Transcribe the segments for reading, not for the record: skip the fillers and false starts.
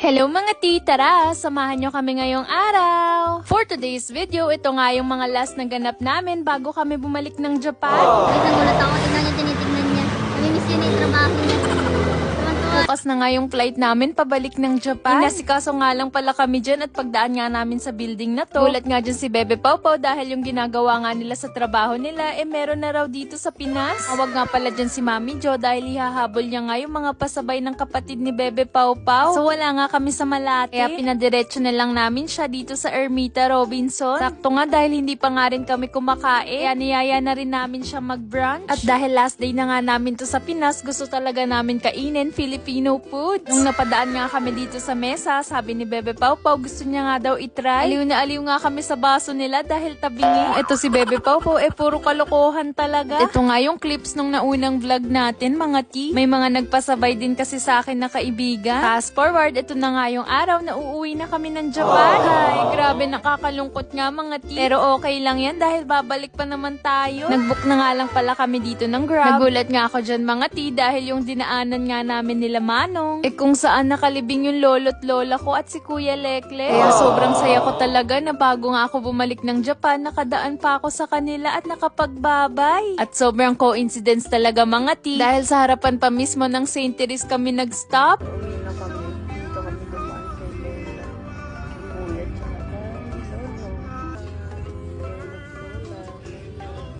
Hello mga titara! Samahan nyo kami ngayong araw! For today's video, ito nga yung mga last na ganap namin bago kami bumalik ng Japan. Guys, nagulat ako. Tingnan niya, tinitignan niya. Namimiss yun yung trabaho niya. Tuwan-tuwa. Bukas na nga yung flight namin pabalik ng Japan. Inasikaso nga lang pala kami dyan at pagdaan nga namin sa building na to. Gulat nga dyan si Bebe Pau Pau dahil yung ginagawa nga nila sa trabaho nila, meron na raw dito sa Pinas. Awag nga pala dyan si Mami Jo dahil ihahabol niya nga yung mga pasabay ng kapatid ni Bebe Pau Pau. So wala nga kami sa Malate. Kaya pinadiretso na lang namin siya dito sa Ermita Robinson. Sakto nga dahil hindi pa nga rin kami kumakain. Kaya niyaya na rin namin siya mag-brunch. At dahil last day na nga namin to sa Pinas, gusto talaga namin kainin Filipino food. Nung napadaan nga kami dito sa mesa, sabi ni Bebe Pau Pau gusto niya nga daw itry. Aliw na aliw nga kami sa baso nila dahil tabingi. Ito si Bebe Pau Pau, puro kalokohan talaga. Ito nga yung clips nung naunang vlog natin, mga T. May mga nagpasabay din kasi sa akin na kaibigan. Fast forward, ito na nga yung araw na uuwi na kami ng Japan. Ay, grabe, nakakalungkot nga mga T. Pero okay lang yan dahil babalik pa naman tayo. Nagbook na nga lang pala kami dito ng Grab. Nagulat nga ako dyan mga T dahil yung dinaanan nga namin nila Manong. Kung saan nakalibing yung lolo't lola ko at si Kuya Lekle. Kaya sobrang saya ko talaga na bago nga ako bumalik ng Japan, nakadaan pa ako sa kanila at nakapagbabay. At sobrang coincidence talaga mga T. Dahil sa harapan pa mismo ng St. Therese kami nag-stop. Uwi na kami. Dito kami dumaan kay Lola. Kuya, tsaka kay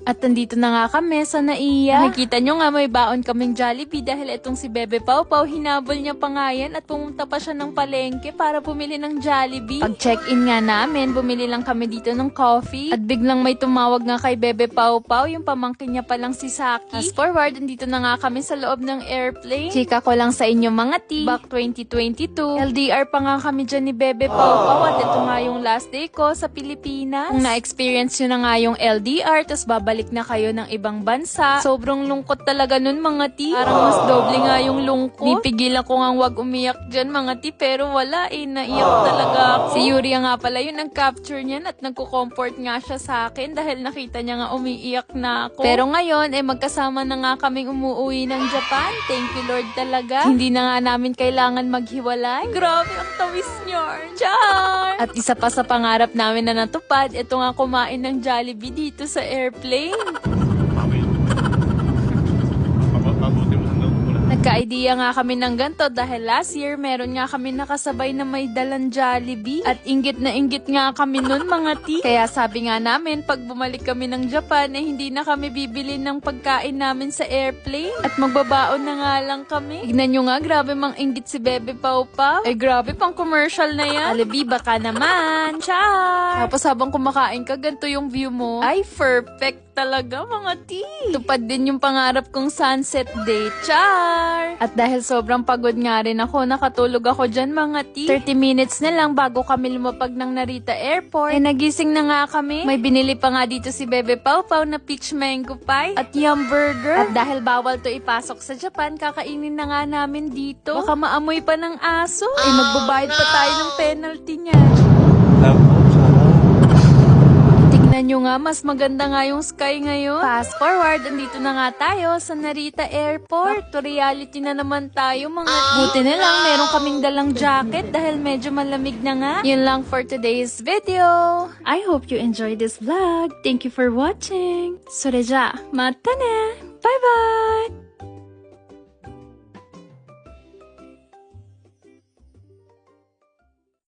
At nandito na nga kami sa Naiya. Nakikita nyo nga may baon kaming Jollibee dahil itong si Bebe Pau Pau, hinabol niya pa nga yan at pumunta pa siya ng palengke para bumili ng Jollibee. Pag check-in nga namin, bumili lang kami dito ng coffee. At biglang may tumawag nga kay Bebe Pau Pau, yung pamangkin niya palang si Saki. Fast forward, nandito na nga kami sa loob ng airplane. Chika ko lang sa inyo mga T. Back 2022. LDR pa nga kami dyan ni Bebe Pau Pau at ito nga yung last day ko sa Pilipinas. Kung na-experience nyo na nga yung LDR, tas babalik na kayo ng ibang bansa. Sobrang lungkot talaga nun mga T. Parang mas doble nga yung lungkot. Nipigilan ko nga wag umiyak dyan mga T, pero wala naiyak talaga ako. Si Yuri nga pala yun nag-capture niyan at nagko-comfort nga siya sa akin dahil nakita niya nga umiiyak na ako. Pero ngayon magkasama na nga kaming umuwi ng Japan. Thank you Lord talaga. Hindi na nga namin kailangan maghiwalay. Grabe ang tawis niyo. Char! At isa pa sa pangarap namin na natupad, ito nga kumain ng Jollibee dito sa airplane. Nagka-idea nga kami ng ganito dahil last year meron nga kami nakasabay na may dalang Jollibee at inggit na inggit nga kami nun mga T. Kaya sabi nga namin pag bumalik kami ng Japan hindi na kami bibili ng pagkain namin sa airplane at magbabaon na nga lang kami. Tignan nyo nga, grabe mang inggit si Bebe Pau Pau. Grabe pang commercial na yan. Alibi baka naman. Char! Tapos habang kumakain ka, ganito yung view mo. Ay, perfect talaga mga T. Tupad din yung pangarap kong sunset day. Char! At dahil sobrang pagod nga rin ako, nakatulog ako dyan mga T. 30 minutes na lang bago kami lumapag ng Narita Airport. Nagising na nga kami. May binili pa nga dito si Bebe Pau Pau na peach mango pie at yum burger. At dahil bawal to ipasok sa Japan, kakainin na nga namin dito. Baka maamoy pa ng aso. Magbabayad pa tayo ng penalty niya. Tignan nyo nga, mas maganda nga yung sky ngayon. Fast forward, andito na nga tayo sa Narita Airport. To reality na naman tayo mga buti na lang, meron kaming dalang jacket dahil medyo malamig na nga. Yun lang for today's video. I hope you enjoyed this vlog. Thank you for watching. それじゃあ、またね. Bye bye!